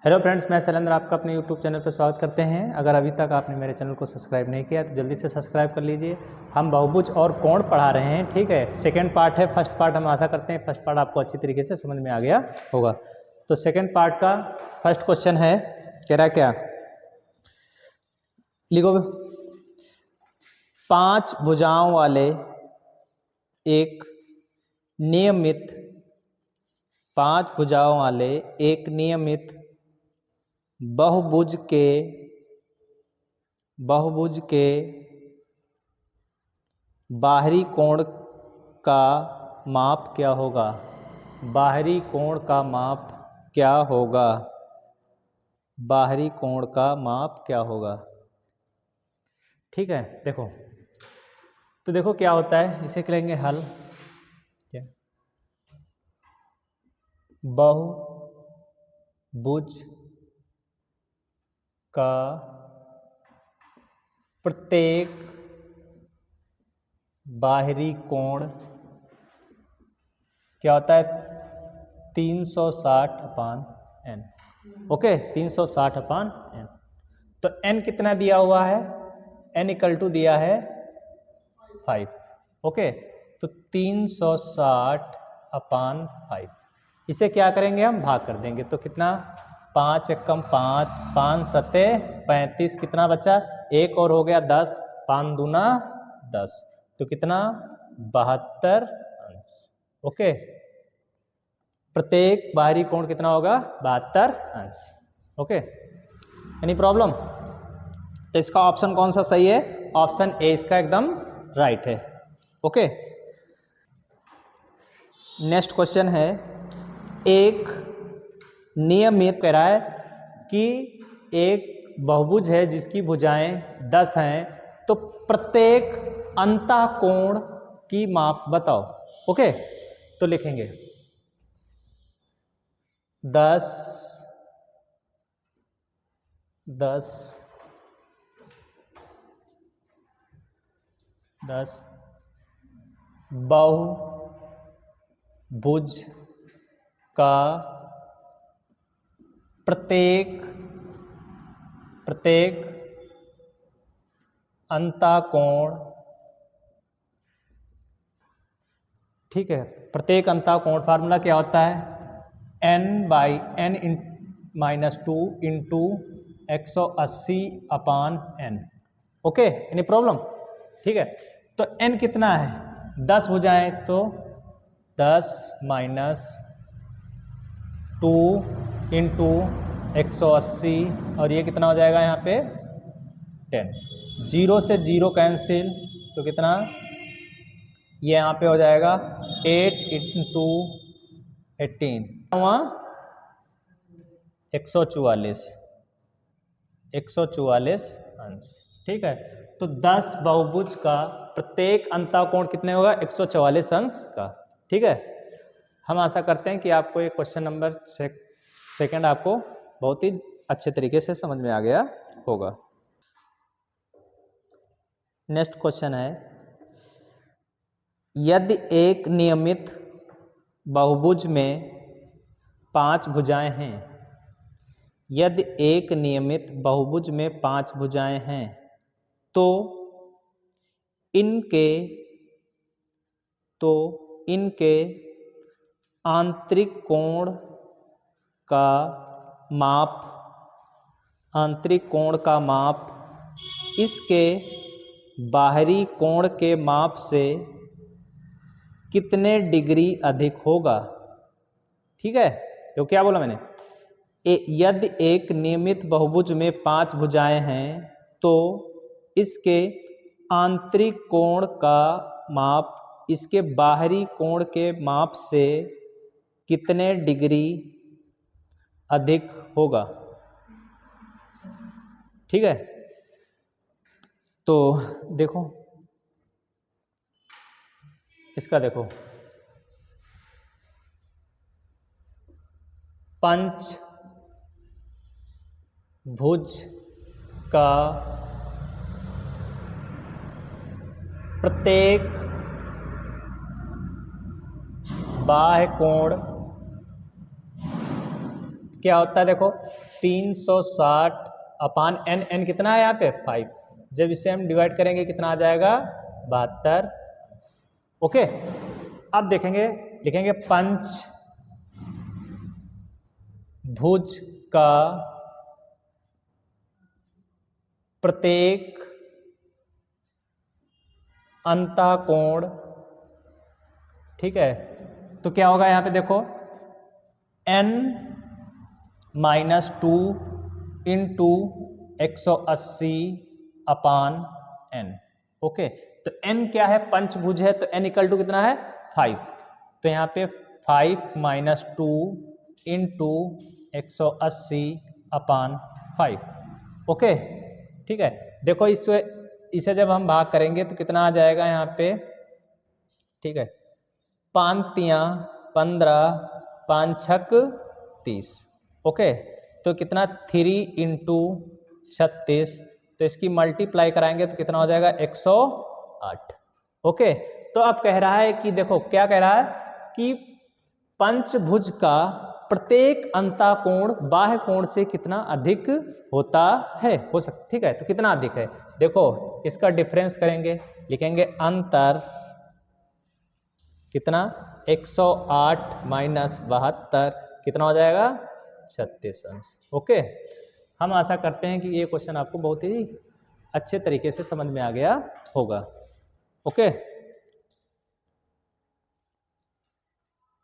Hello friends, मैं शैलेंद्र आपका अपने यूट्यूब चैनल पर स्वागत करते हैं। अगर अभी तक आपने मेरे चैनल को सब्सक्राइब नहीं किया तो जल्दी से सब्सक्राइब कर लीजिए। हम बहुभुज और कोण पढ़ा रहे हैं, ठीक है। सेकंड पार्ट है, फर्स्ट पार्ट हम आशा करते हैं फर्स्ट पार्ट आपको अच्छी तरीके से समझ में आ गया होगा। तो सेकंड पार्ट का फर्स्ट क्वेश्चन है, कह रहा क्या, लिखो। 5 भुजाओं वाले एक नियमित 5 भुजाओं वाले एक नियमित बहुभुज के बाहरी कोण का माप क्या होगा? बाहरी कोण का माप क्या होगा? बाहरी कोण का माप क्या होगा? ठीक है, देखो तो देखो क्या होता है, इसे करेंगे हल। क्या? बहुभुज का प्रत्येक बाहरी कोण क्या होता है? 360/n। Okay, 360/n। तो n कितना दिया हुआ है? n इक्वल टू दिया है 5। ओके, तो 360/5। इसे क्या करेंगे, हम भाग कर देंगे। तो कितना? 5 एकम 5, 5 सते 35, कितना बचा? एक और हो गया 10, 5 दूना 10, तो कितना? 72 अंश। ओके, प्रत्येक बाहरी कोण कितना होगा? 72 अंश। Okay, any problem? तो इसका ऑप्शन कौन सा सही है? ऑप्शन ए इसका एकदम राइट है। ओके, नेक्स्ट क्वेश्चन है, एक नियमित कह रहा है कि एक बहुभुज है जिसकी भुजाएं 10 हैं, तो प्रत्येक अंतःकोण की माप बताओ। ओके, तो लिखेंगे 10 10 10 बहुभुज का प्रत्येक अंतःकोण, ठीक है। प्रत्येक अंतःकोण फार्मूला क्या होता है? n/n-2 into 180/n। Okay, any problem? ठीक है, तो n कितना है? 10 भुजाएं, तो 10 - 2 इंटू 180, और ये कितना हो जाएगा यहाँ पे? 10। 0 से 0 कैंसिल, तो कितना? ये यहाँ पे हो जाएगा 8 इंटू 18 हुआ 144 अंश। ठीक है, तो 10 बहुभुज का प्रत्येक अंतःकोण कितने होगा? 144 अंश का। ठीक है, हम आशा करते हैं कि आपको ये क्वेश्चन नंबर सेकंड आपको बहुत ही अच्छे तरीके से समझ में आ गया होगा। नेक्स्ट क्वेश्चन है, यदि एक नियमित बहुभुज में 5 भुजाएं हैं, यदि एक नियमित बहुभुज में 5 भुजाएं हैं, तो इनके आंतरिक कोण का माप इसके बाहरी कोण के माप से कितने डिग्री अधिक होगा? ठीक है, तो क्या बोला मैंने? यदि एक नियमित बहुभुज में 5 भुजाएं हैं, तो इसके आंतरिक कोण का माप इसके बाहरी कोण के माप से कितने डिग्री अधिक होगा? ठीक है, तो देखो इसका, देखो पंचभुज का प्रत्येक बाह्य कोण क्या होता है देखो 360 अपान एन, एन कितना है यहाँ पे 5, जब इसे हम डिवाइड करेंगे कितना आ जाएगा 72। ओके, अब देखेंगे लिखेंगे पंच भुज का प्रत्येक अंतःकोण, ठीक है, तो क्या होगा यहाँ पे देखो n -2 इंटू 180 अपान n। ओके, तो n क्या है, पंचभुज है, तो n इक्वल टू कितना है 5, तो यहाँ पे 5 - 2 इंटू 180 अपान 5। ओके, ठीक है, देखो इसे जब हम भाग करेंगे तो कितना आ जाएगा यहाँ पे, ठीक है, 5 तियां 15, 5 छक 30। ओके, तो कितना 3 इंटू 36, तो इसकी मल्टीप्लाई कराएंगे तो कितना हो जाएगा 108। ओके, तो अब कह रहा है कि देखो क्या कह रहा है कि पंचभुज का प्रत्येक अंतःकोण बाह्य कोण से कितना अधिक होता है, हो सकता, ठीक है, तो कितना अधिक है, देखो इसका डिफरेंस करेंगे, लिखेंगे अंतर कितना 108 माइनस 72 कितना हो जाएगा 36 अंश। ओके, हम आशा करते हैं कि ये क्वेश्चन आपको बहुत ही अच्छे तरीके से समझ में आ गया होगा। ओके,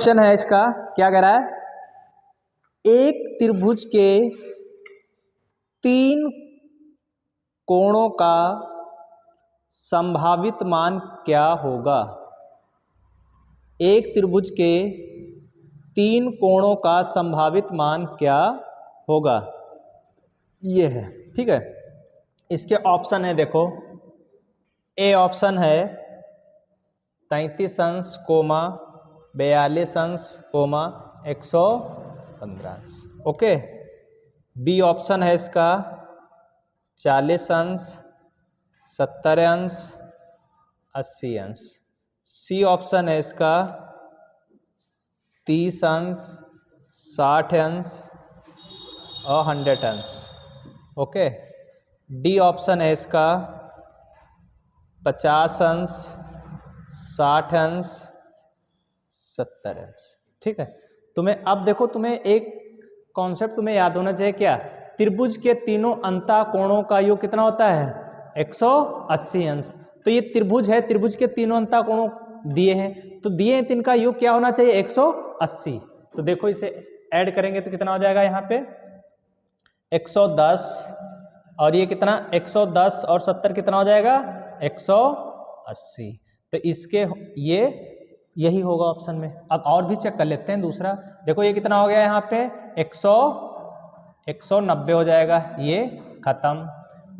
क्वेश्चन है इसका, क्या कह रहा है, एक त्रिभुज के 3 कोणों का संभावित मान क्या होगा। एक त्रिभुज के 3 कोणों का संभावित मान क्या होगा, ये है, ठीक है। इसके ऑप्शन है देखो, ए ऑप्शन है 33 अंश कोमा 42 अंश कोमा 115 अंश। ओके, बी ऑप्शन है इसका 40 अंश 70 अंश 80 अंश। सी ऑप्शन है इसका 30 अंश 60 अंश और 100 अंश। ओके, डी ऑप्शन है इसका 50 अंश 60 अंश 70 अंश। ठीक है, तुम्हें अब देखो, तुम्हें एक कॉन्सेप्ट तुम्हें याद होना चाहिए, क्या, त्रिभुज के तीनों अंतःकोणों का योग कितना होता है 180 अंश। तो ये त्रिभुज है, त्रिभुज के तीनों अंतःकोणों दिए हैं, तो दिए हैं, तिनका योग क्या होना चाहिए 180। तो देखो इसे ऐड करेंगे तो कितना हो जाएगा, यहाँ पे 110 और ये कितना 110 और 70 कितना हो जाएगा 180। तो इसके ये यही होगा ऑप्शन में। अब और भी चेक कर लेते हैं दूसरा, देखो ये कितना हो गया यहाँ पे 190 हो जाएगा, ये खत्म।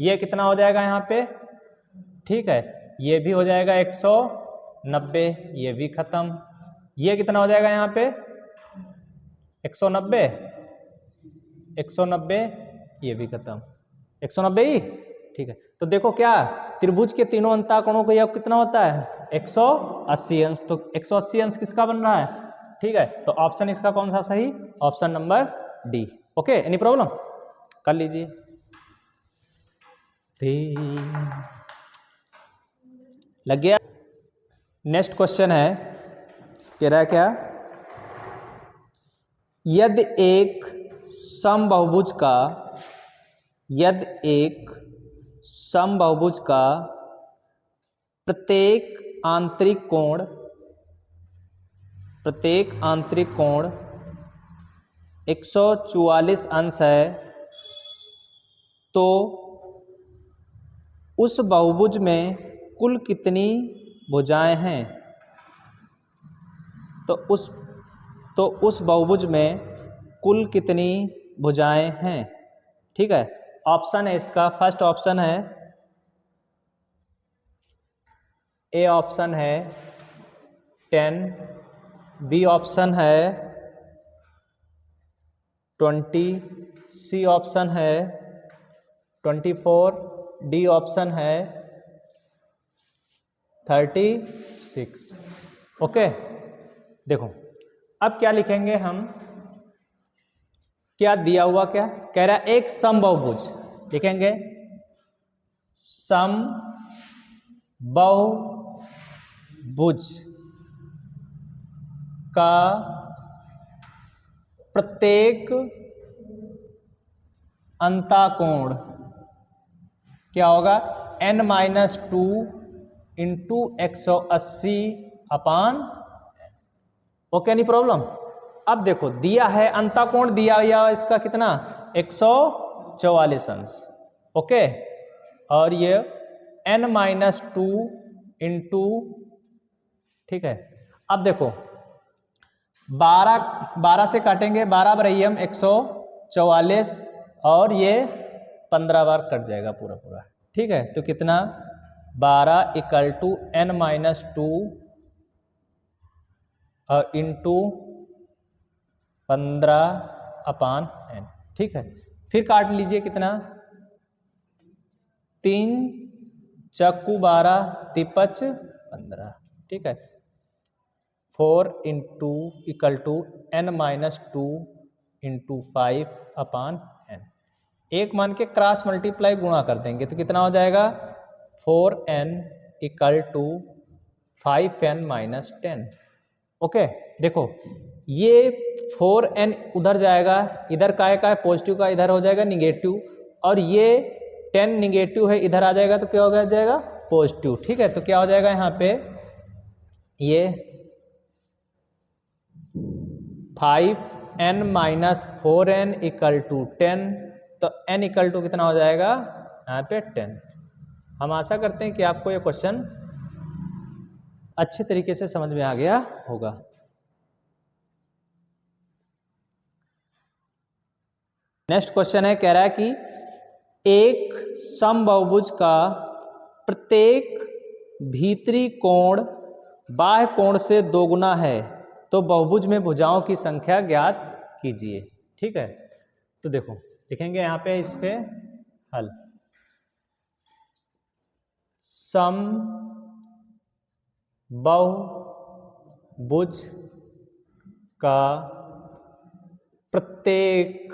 ये कितना हो जाएगा यहाँ पे, ठीक है, ये भी हो जाएगा 190, ये भी खत्म। ये कितना हो जाएगा यहाँ पे 190, 190, ये भी खत्म, 190 ही, ठीक है। तो देखो क्या, त्रिभुज के तीनों अंतःकोणों का योग कितना होता है 180 अंश। तो 180 अंश किसका बन रहा है, ठीक है, तो ऑप्शन इसका कौन सा सही, option number D. Okay, any problem, कर लीजिए। लग गया। नेक्स्ट क्वेश्चन है, कह रहा है क्या, यदि एक समबाहुभुज का, यदि एक समबाहुभुज का प्रत्येक आंतरिक कोण 144 अंश है, तो उस बहुभुज में कुल कितनी भुजाएं हैं। तो उस बहुभुज में कुल कितनी भुजाएं हैं, ठीक है। ऑप्शन है इसका, फर्स्ट ऑप्शन है ए ऑप्शन है 10, बी ऑप्शन है 20, सी ऑप्शन है 24, डी ऑप्शन है 36। ओके, देखो अब क्या लिखेंगे हम, क्या दिया हुआ, क्या कह रहा है, एक समबाहुभुज, लिखेंगे समबाहुभुज का प्रत्येक अंतःकोण क्या होगा, n-2 इंटू 180 अपान, ओके, एनी प्रॉब्लम। अब देखो दिया है अंतःकोण, दिया या इसका कितना 144 अंश, ओके, और ये n-2 इंटू, ठीक है। अब देखो 12 से काटेंगे, 12 बराबर हम 144 और ये 15 बार कट जाएगा पूरा पूरा, ठीक है। तो कितना 12 equal to n-2 into 15 upon n, ठीक है। फिर काट लीजिए, कितना 3 चक्कू 12 तिपच 15, ठीक है। 4 into equal to n-2 into 5 upon n, एक मान के क्रॉस मल्टीप्लाई गुणा कर देंगे तो कितना हो जाएगा 4n equal to 5n minus 10, okay. देखो ये 4n उधर जाएगा, इधर का है पॉजिटिव का इधर हो जाएगा निगेटिव, और ये 10 निगेटिव है इधर आ जाएगा तो क्या हो जाएगा पॉजिटिव, ठीक है। तो क्या हो जाएगा यहाँ पे ये 5n minus 4n equal to 10, तो n इक्वल टू कितना हो जाएगा यहाँ पे 10। हम आशा करते हैं कि आपको ये क्वेश्चन अच्छे तरीके से समझ में आ गया होगा। नेक्स्ट क्वेश्चन है, कह रहा है कि एक समबाहुभुज का प्रत्येक भीतरी कोण बाह्य कोण से दोगुना है तो बहुभुज में भुजाओं की संख्या ज्ञात कीजिए, ठीक है। तो देखो लिखेंगे यहाँ पे इस पे हल, समबाहुभुज का प्रत्येक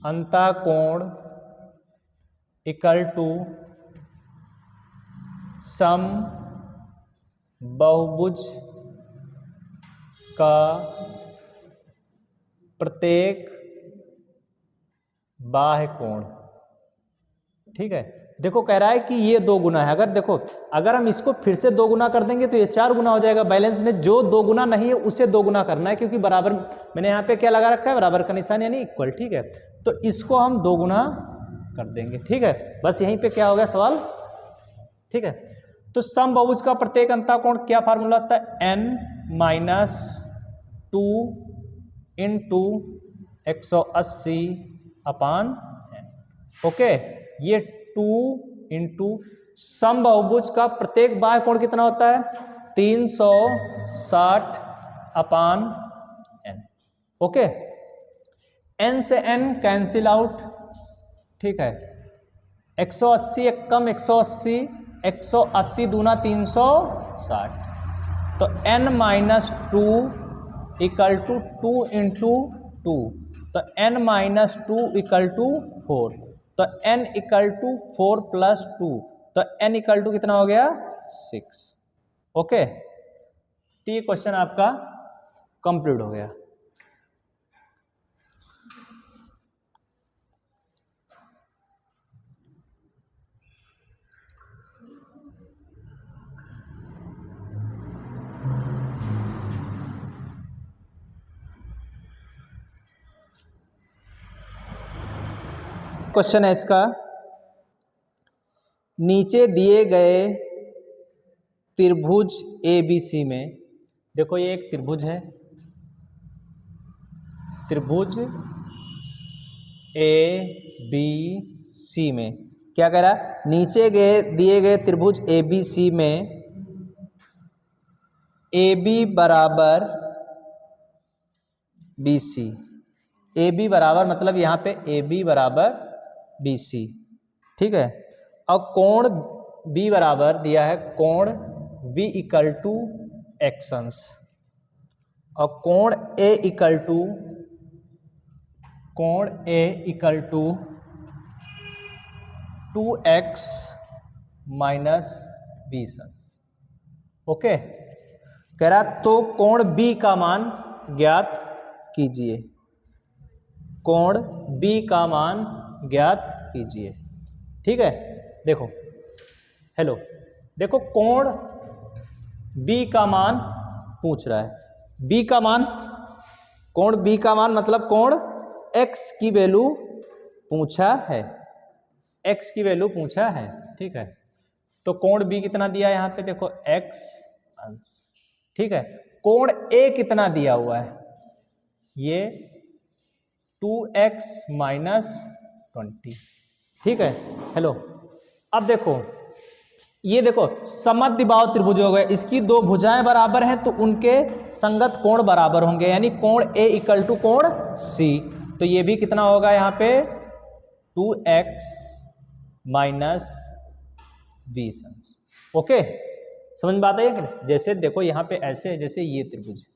अंतःकोण इक्वल टू समबाहुभुज का प्रत्येक बाह्य कोण, ठीक है। देखो कह रहा है कि ये 2 गुना है, अगर देखो अगर हम इसको फिर से 2 गुना कर देंगे तो ये 4 गुना हो जाएगा। बैलेंस में जो 2 गुना नहीं है उसे 2 गुना करना है, क्योंकि बराबर मैंने यहाँ पे क्या लगा रखा है, बराबर का निशान यानी इक्वल, ठीक है। तो इसको हम 2 गुना कर देंगे, ठीक है। बस यहीं पे क्या हो गया सवाल, ठीक है। तो समबाहुभुज का प्रत्येक अंतःकोण क्या फार्मूला होता है, n-2 इंटू 180 अपान n, ओके। ये 2 इंटू समबाहुभुज का प्रत्येक बाह्य कोण कितना होता है 360 अपान n, ओके। n से n कैंसिल आउट, ठीक है। 180 एक कम 180, 180 दूना 360, तो n-2 इक्वल टू 2 इंटू 2, तो n-2 इक्वल टू 4, तो n इक्वल टू 4 प्लस 2, तो n इक्वल टू कितना हो गया 6, ओके। तो ये क्वेश्चन आपका कंप्लीट हो गया। क्वेश्चन है इसका, नीचे दिए गए त्रिभुज ABC में, देखो ये एक त्रिभुज है, त्रिभुज ABC में क्या कह रहा है, नीचे दिए गए त्रिभुज ABC में AB बराबर BC, AB बराबर मतलब यहाँ पे AB बराबर BC, ठीक है। और कोण B बराबर दिया है, कोण B इक्वल टू x अंश, और कोण ए इक्वल टू 2x माइनस 20 अंश। ओके, कह रहा तो कोण बी का मान ज्ञात कीजिए, कोण बी का मान ज्ञात कीजिए। ठीक है, देखो हेलो, देखो कोण बी का मान पूछ रहा है, बी का मान, कोण बी का मान मतलब कोण एक्स की वैल्यू पूछा है, एक्स की वैल्यू पूछा है। ठीक है, तो कोण बी कितना दिया यहां पे देखो एक्स अंश। ठीक है, कोण ए कितना दिया हुआ है, ये 2x माइनस 20। ठीक है, हेलो, अब देखो ये देखो समद्विबाहु त्रिभुज हो गए, इसकी दो भुजाएं बराबर हैं तो उनके संगत कोण बराबर होंगे, यानी कोण ए इक्वल टू कोण सी। तो ये भी कितना होगा यहाँ पे 2x माइनस 20 अंश। ओके, समझ में आता है कि नहीं? जैसे देखो यहाँ पे ऐसे है, जैसे ये त्रिभुज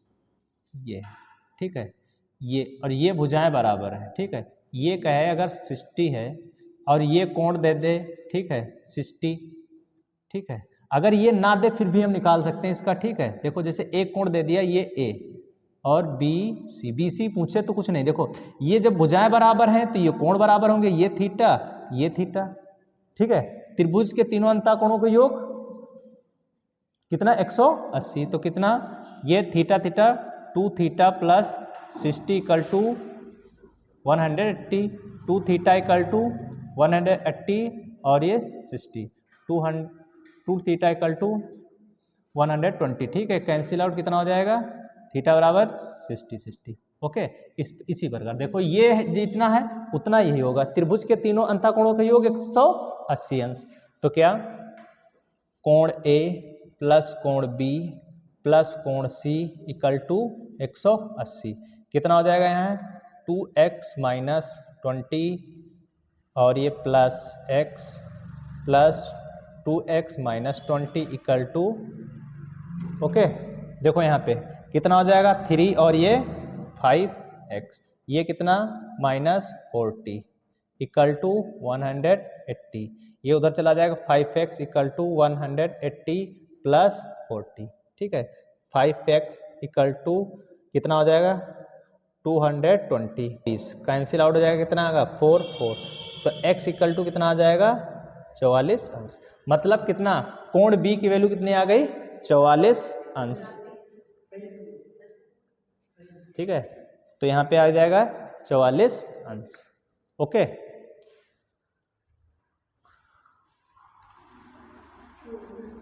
ये, ठीक है, ये और ये भुजाएं बराबर है। ठीक है, ये कहे अगर 60 है और ये कोण दे दे, ठीक है 60, ठीक है, अगर ये ना दे फिर भी हम निकाल सकते हैं इसका। ठीक है, देखो जैसे एक कोण दे दिया ये ए और बी सी, बी सी पूछे तो कुछ नहीं, देखो ये जब भुजाएं बराबर हैं तो ये कोण बराबर होंगे, ये थीटा ये थीटा। ठीक है, त्रिभुज के तीनों अंतःकोणों का योग कितना 180, तो कितना ये theta theta 2 theta plus 60 equal to 180, 2 theta equal to 180 और ये 60, 2 थीटा इक्वल टू 120। ठीक है, कैंसिल आउट कितना हो जाएगा, थीटा बराबर 60। ओके, इसी प्रकार देखो ये जितना है उतना यही होगा, त्रिभुज के तीनों अंतःकोणों का योग 180 अंश। तो क्या कोण ए प्लस कोण बी प्लस कोण सी इक्वल टू 180 कितना हो जाएगा यहाँ 2x माइनस 20 और ये plus x plus 2x minus 20 equal to, okay देखो यहाँ पे कितना हो जाएगा 3 और ये 5x, ये कितना माइनस 40 इक्वल टू 180, ये उधर चला जाएगा 5x इक्वल टू 180 प्लस 40। ठीक है, 5x इक्वल टू कितना हो जाएगा 220, कैंसिल आउट हो जाएगा, कितना आएगा 4 तो x इक्वल टू कितना आ जाएगा 44 अंश। मतलब कितना कोण b की वैल्यू कितनी आ गई 44 अंश। ठीक है, तो यहाँ पे आ जाएगा 44 अंश। ओके।